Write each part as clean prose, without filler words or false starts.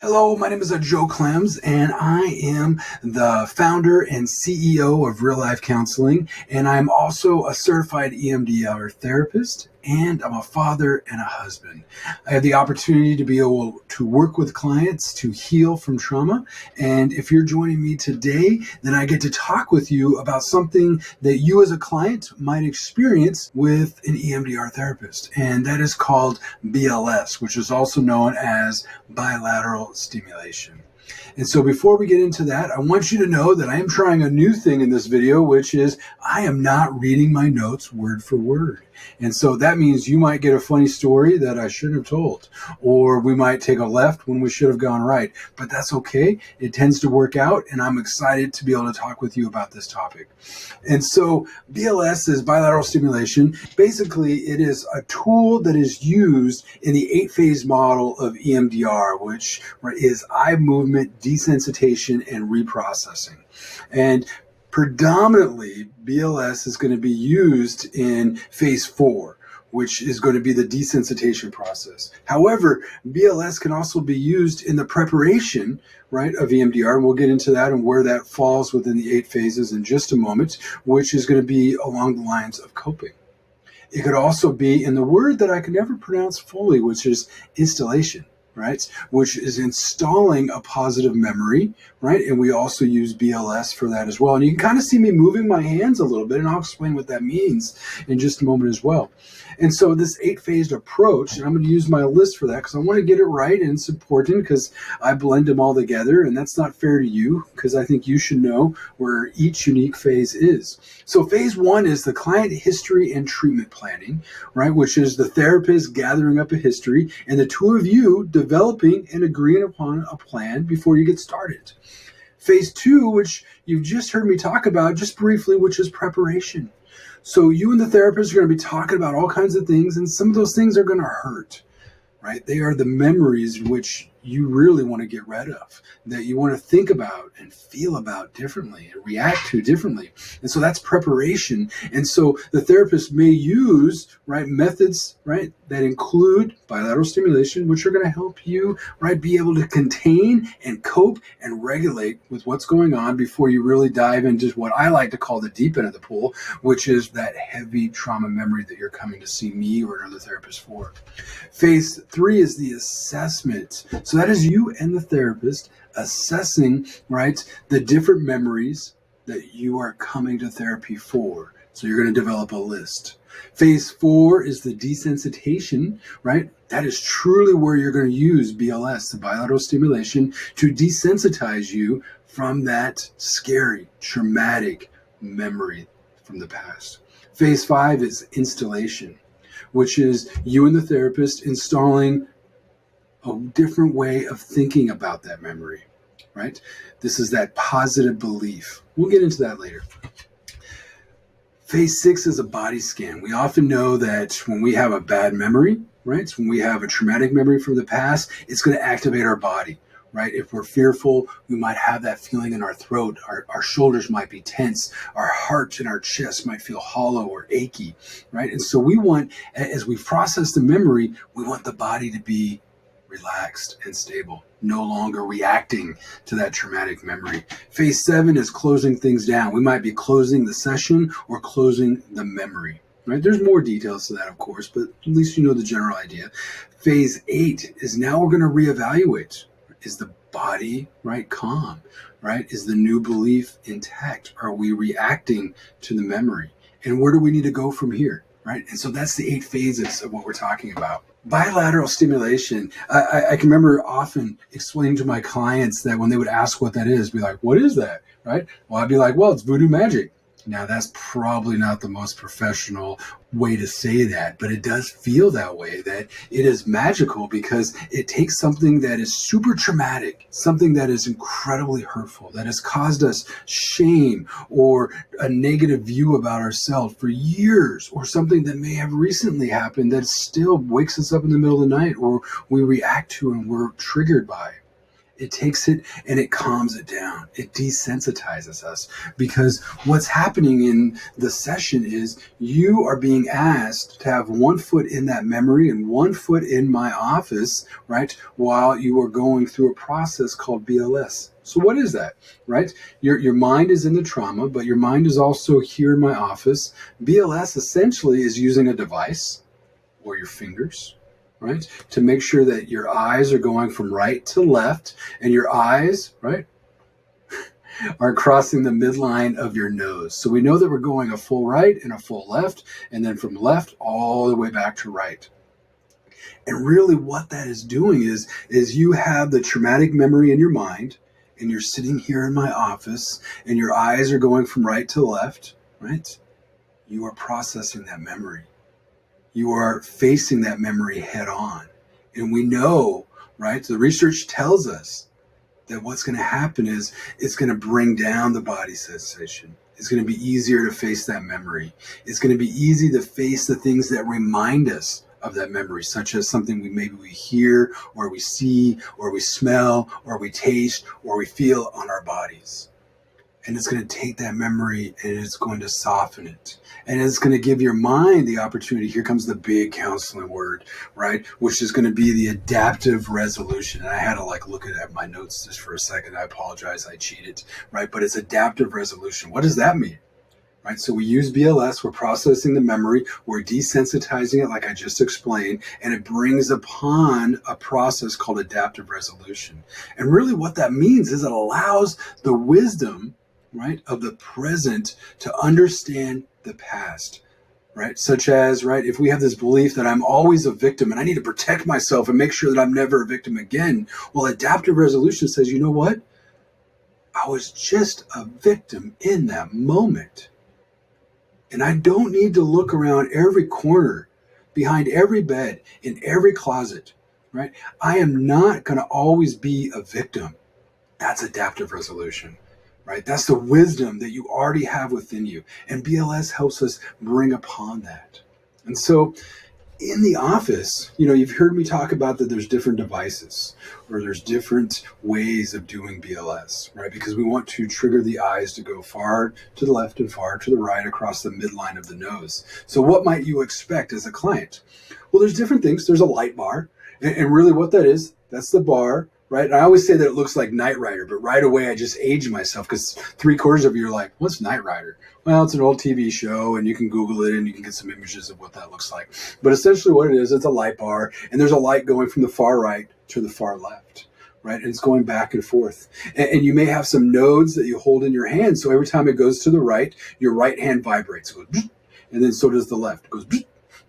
Hello, my name is Joe Klemz, and I am the founder and CEO of Real Life Counseling, and I'm also a certified EMDR therapist, and I'm a father and a husband. I have the opportunity to be able to work with clients to heal from trauma, and if you're joining me today, then I get to talk with you about something that you as a client might experience with an EMDR therapist, and that is called BLS, which is also known as bilateral stimulation. And so before we get into that, I want you to know that I am trying a new thing in this video, which is I am not reading my notes word for word. And so that means you might get a funny story that I shouldn't have told, or we might take a left when we should have gone right. But that's okay. It tends to work out, and I'm excited to be able to talk with you about this topic. And so BLS is bilateral stimulation. Basically, it is a tool that is used in the 8-phase model of EMDR, which is eye movement desensitization and reprocessing. And predominantly, BLS is going to be used in phase 4, which is going to be the desensitization process. However, BLS can also be used in the preparation, of EMDR, and we'll get into that and where that falls within the 8 phases in just a moment, which is going to be along the lines of coping. It could also be in the word that I can never pronounce fully, which is installation. Which is installing a positive memory, and we also use BLS for that as well. And you can kind of see me moving my hands a little bit, and I'll explain what that means in just a moment as well. And so this 8-phased approach, and I'm going to use my list for that because I want to get it right, and it's important because I blend them all together, and that's not fair to you because I think you should know where each unique phase is. So phase 1 is the client history and treatment planning, which is the therapist gathering up a history and the two of you developing and agreeing upon a plan before you get started. Phase 2, which you've just heard me talk about just briefly, which is preparation. So you and the therapist are going to be talking about all kinds of things, and some of those things are going to hurt, They are the memories which you really want to get rid of, that you want to think about and feel about differently and react to differently. And so that's preparation. And so the therapist may use methods that include bilateral stimulation, which are going to help you be able to contain and cope and regulate with what's going on before you really dive into what I like to call the deep end of the pool, which is that heavy trauma memory that you're coming to see me or another therapist for. Phase 3 is the assessment. So that is you and the therapist assessing, the different memories that you are coming to therapy for. So you're going to develop a list. Phase 4 is the desensitization, That is truly where you're going to use BLS, the bilateral stimulation, to desensitize you from that scary, traumatic memory from the past. Phase 5 is installation, which is you and the therapist installing a different way of thinking about that memory, This is that positive belief. We'll get into that later. Phase 6 is a body scan. We often know that when we have a bad memory, when we have a traumatic memory from the past, it's going to activate our body, If we're fearful, we might have that feeling in our throat. Our shoulders might be tense. Our heart and our chest might feel hollow or achy, And so we want, as we process the memory, we want the body to be relaxed and stable, no longer reacting to that traumatic memory. Phase 7 is closing things down. We might be closing the session or closing the memory. There's more details to that, of course, but at least you know the general idea. Phase 8 is now we're going to reevaluate. Is the body calm? Is the new belief intact? Are we reacting to the memory? And where do we need to go from here? And so that's the 8 phases of what we're talking about. Bilateral stimulation. I can remember often explaining to my clients that when they would ask what that is, be like, what is that? Well, I'd be like, well, it's voodoo magic. Now, that's probably not the most professional way to say that, but it does feel that way, that it is magical because it takes something that is super traumatic, something that is incredibly hurtful, that has caused us shame or a negative view about ourselves for years, or something that may have recently happened that still wakes us up in the middle of the night or we react to and we're triggered by. It takes it and it calms it down. It desensitizes us, because what's happening in the session is you are being asked to have one foot in that memory and one foot in my office, right? While you are going through a process called BLS. So what is that, right? Your mind is in the trauma, but your mind is also here in my office. BLS essentially is using a device or your fingers, right, to make sure that your eyes are going from right to left, and your eyes, right, are crossing the midline of your nose. So we know that we're going a full right and a full left, and then from left all the way back to right. And really what that is doing is you have the traumatic memory in your mind, and you're sitting here in my office, and your eyes are going from right to left, right? You are processing that memory. You are facing that memory head on. And we know, right, the research tells us that what's going to happen is it's going to bring down the body sensation. It's going to be easier to face that memory. It's going to be easy to face the things that remind us of that memory, such as something we hear, or we see, or we smell, or we taste, or we feel on our bodies. And it's going to take that memory and it's going to soften it. And it's going to give your mind the opportunity. Here comes the big counseling word, right? Which is going to be the adaptive resolution. And I had to look at my notes just for a second. I apologize. I cheated, right? But it's adaptive resolution. What does that mean? Right? So we use BLS, we're processing the memory, we're desensitizing it like I just explained, and it brings upon a process called adaptive resolution. And really what that means is it allows the wisdom, right, of the present to understand the past, right? Such as, right, if we have this belief that I'm always a victim and I need to protect myself and make sure that I'm never a victim again, well, adaptive resolution says, you know what? I was just a victim in that moment. And I don't need to look around every corner, behind every bed, in every closet, right? I am not going to always be a victim. That's adaptive resolution, right? That's the wisdom that you already have within you. And BLS helps us bring upon that. And so in the office, you've heard me talk about that there's different devices, or there's different ways of doing BLS, right? Because we want to trigger the eyes to go far to the left and far to the right across the midline of the nose. So what might you expect as a client? Well, there's different things. There's a light bar. And really what that is, that's the bar, right? And I always say that it looks like Knight Rider, but right away I just age myself, because 3/4 of you are like, what's Knight Rider? Well, it's an old TV show, and you can Google it and you can get some images of what that looks like. But essentially what it is, it's a light bar, and there's a light going from the far right to the far left, right? And it's going back and forth. And you may have some nodes that you hold in your hand. So every time it goes to the right, your right hand vibrates. It goes, and then so does the left. It goes,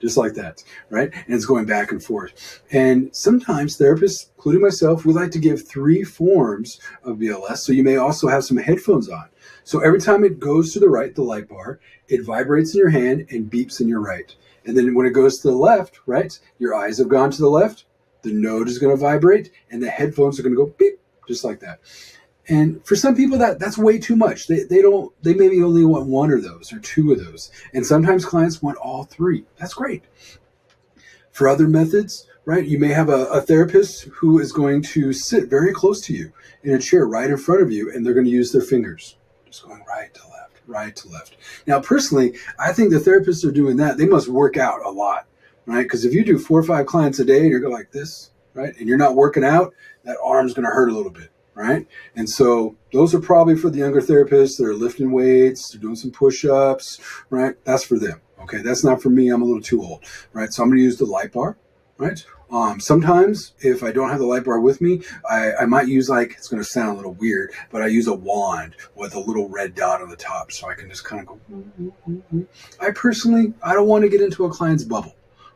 just like that, right? And it's going back and forth. And sometimes therapists, including myself, we like to give 3 forms of BLS. So you may also have some headphones on. So every time it goes to the right, the light bar, it vibrates in your hand and beeps in your right. And then when it goes to the left, right, your eyes have gone to the left, the node is going to vibrate, and the headphones are going to go beep, just like that. And for some people, that's way too much. They maybe only want 1 of those or 2 of those. And sometimes clients want all 3. That's great. For other methods, right, you may have a therapist who is going to sit very close to you in a chair right in front of you, and they're going to use their fingers, just going right to left, right to left. Now, personally, I think the therapists are doing that. They must work out a lot, right? Because if you do 4 or 5 clients a day and you're going like this, right, and you're not working out, that arm's going to hurt a little bit. Right? And so those are probably for the younger therapists that are lifting weights, they're doing some push-ups, right? That's for them. Okay. That's not for me. I'm a little too old, right? So I'm going to use the light bar, right? Sometimes if I don't have the light bar with me, I might use, it's going to sound a little weird, but I use a wand with a little red dot on the top. So I can just kind of go. I don't want to get into a client's bubble,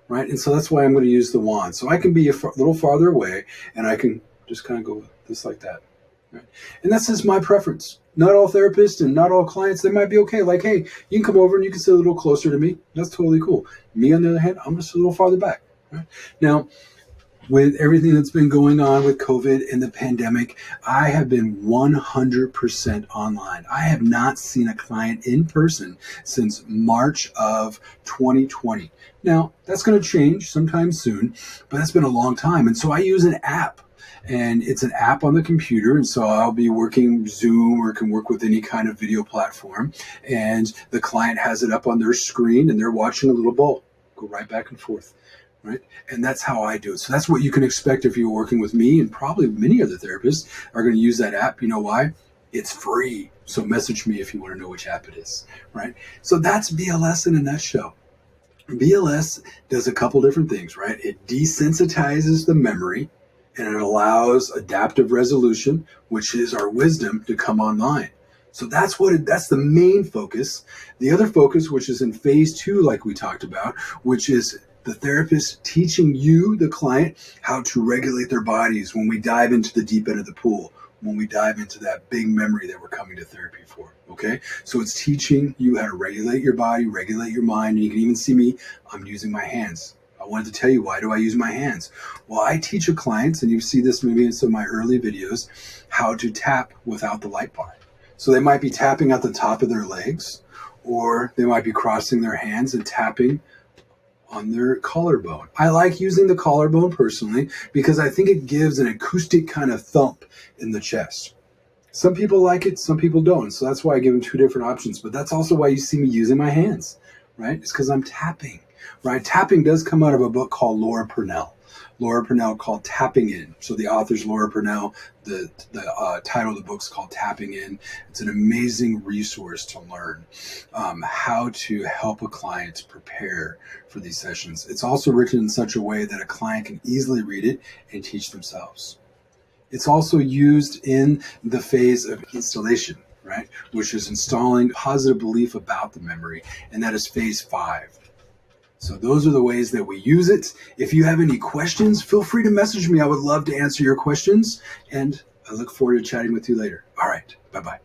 right? And so that's why I'm going to use the wand. So I can be a little farther away, and I can just kind of go just like that. Right? And that's just my preference. Not all therapists and not all clients, they might be okay. Like, hey, you can come over and you can sit a little closer to me. That's totally cool. Me, on the other hand, I'm just a little farther back. Right? Now, with everything that's been going on with COVID and the pandemic, I have been 100% online. I have not seen a client in person since March of 2020. Now, that's going to change sometime soon, but that's been a long time. And so I use an app. and it's an app on the computer. And so I'll be working Zoom or can work with any kind of video platform. And the client has it up on their screen and they're watching a little ball go right back and forth. Right. And that's how I do it. So that's what you can expect if you're working with me, and probably many other therapists are going to use that app. You know why? It's free. So message me if you want to know which app it is. Right. So that's BLS in a nutshell. BLS does a couple different things, right? It desensitizes the memory and it allows adaptive resolution, which is our wisdom, to come online. So that's the main focus. The other focus, which is in phase 2, like we talked about, which is the therapist teaching you, the client, how to regulate their bodies when we dive into the deep end of the pool, when we dive into that big memory that we're coming to therapy for. Okay, so it's teaching you how to regulate your body, regulate your mind. And you can even see me, I'm using my hands. I wanted to tell you, why do I use my hands? Well, I teach clients, and you see this maybe in some of my early videos, how to tap without the light bar. So they might be tapping at the top of their legs, or they might be crossing their hands and tapping on their collarbone. I like using the collarbone personally because I think it gives an acoustic kind of thump in the chest. Some people like it, some people don't. So that's why I give them 2 different options. But that's also why you see me using my hands, right? It's because I'm tapping, right? Tapping does come out of a book called Laura Purnell. Laura Purnell called Tapping In. So the author's Laura Purnell. The title of the book's called Tapping In. It's an amazing resource to learn how to help a client prepare for these sessions. It's also written in such a way that a client can easily read it and teach themselves. It's also used in the phase of installation, right? Which is installing positive belief about the memory. And that is phase 5. So those are the ways that we use it. If you have any questions, feel free to message me. I would love to answer your questions, and I look forward to chatting with you later. All right. Bye-bye.